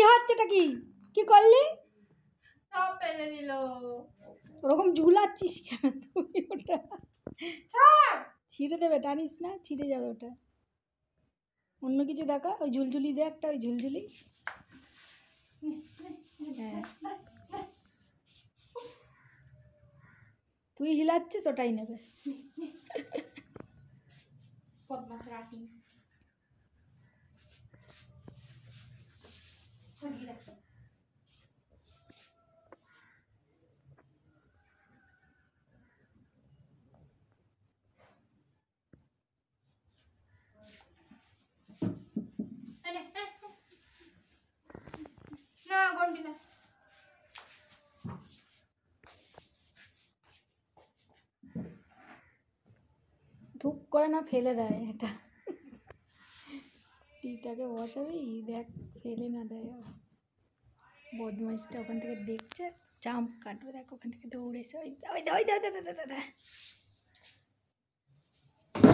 কি হচ্ছে এটা? কি করলি? সব ফেলে দিল। ওরকম ঝুলাচ্ছিস কেন তুই? ওটা ছিঁড়ে দেবে, টানিস না, ছিঁড়ে যাবে ওটা। অন্য কিছু দেখা, ওই ঝুলঝুলি দে একটা, ওই ঝুলঝুলি। হ্যাঁ, তুই হিলাচ্ছিস, ওটাই নেবে। বদমাশ রাটি। না গন্ডি না। ধূপ করে না ফেলে দেয় এটা। টিটাকে বসাবি, দেখ ফেলে না দেয়। বদমাইশটা ওখান থেকে দেখছে, জাম্প কাটবে, দেখ ওখান থেকে দৌড়ে এসে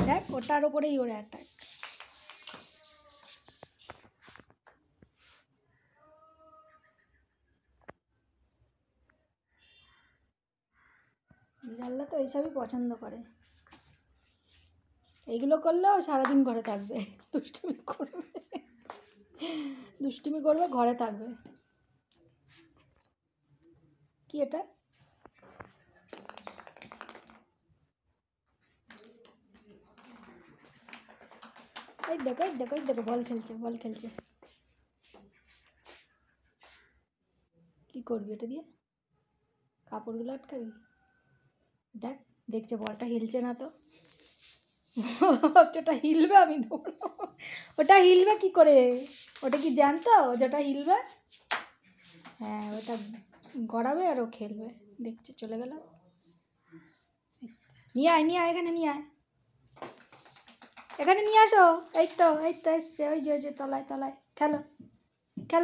দেখ ওটার ওপরেই ওরে অ্যাটাক। বিড়ালরা তো এইসবই পছন্দ করে। এইগুলো করলেও সারাদিন ঘরে থাকবে, দুষ্টুমি করবে, ঘরে থাকবে। কি এটা? এই দেখো, এই দেখো, এই দেখো, বল খেলছে। কি করবি এটা দিয়ে? কাপড়গুলো আটকাবি? দেখছে বলটা হিলছে না তো। ওটা হিলবে, আমি দৌড়াবো। ওটা হিলবে কি করে? ওটা কি জানতো যেটা হিলবে? হ্যাঁ, ওটা গড়াবে আর ও খেলবে। দেখছে চলে গেল। নিয়ে আয়, এখানে নিয়ে আয়, এখানে নিয়ে আসো। এই তো এসছে, ওই যে তলায় খেলো,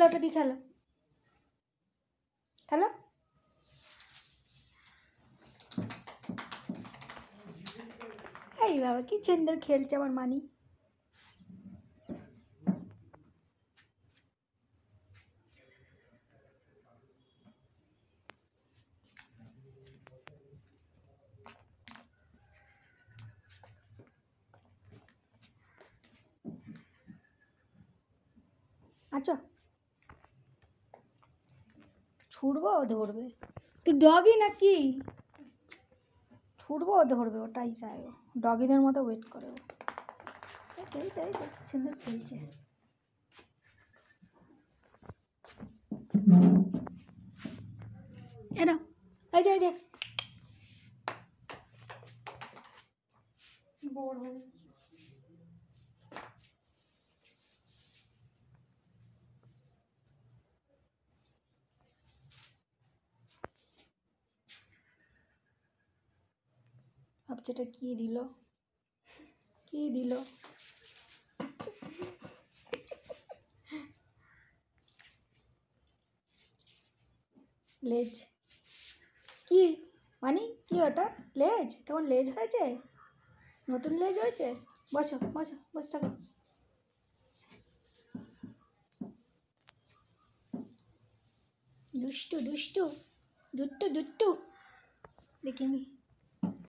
ওটা দিয়ে খেলো। এই বাবা, কি সুন্দর খেলছে আমার মানি। আচ্ছা, ছুড়বো ও ধরবে। তুই ডগি নাকি? ছুটবো ও ধরবে, ওটাই চাই ও। ডগিদের মতো ওয়েট করে ও। এই সুন্দর খেলছে। এরা এই যে বোর হয়ে ভাবছেটা কি দিল? লেজ। কি মানে? কি ওটা? লেজ? তোমার লেজ হয়েছে? নতুন লেজ হয়েছে? বসে থাকো। দুষ্টু দুষ্টু দেখি আমি।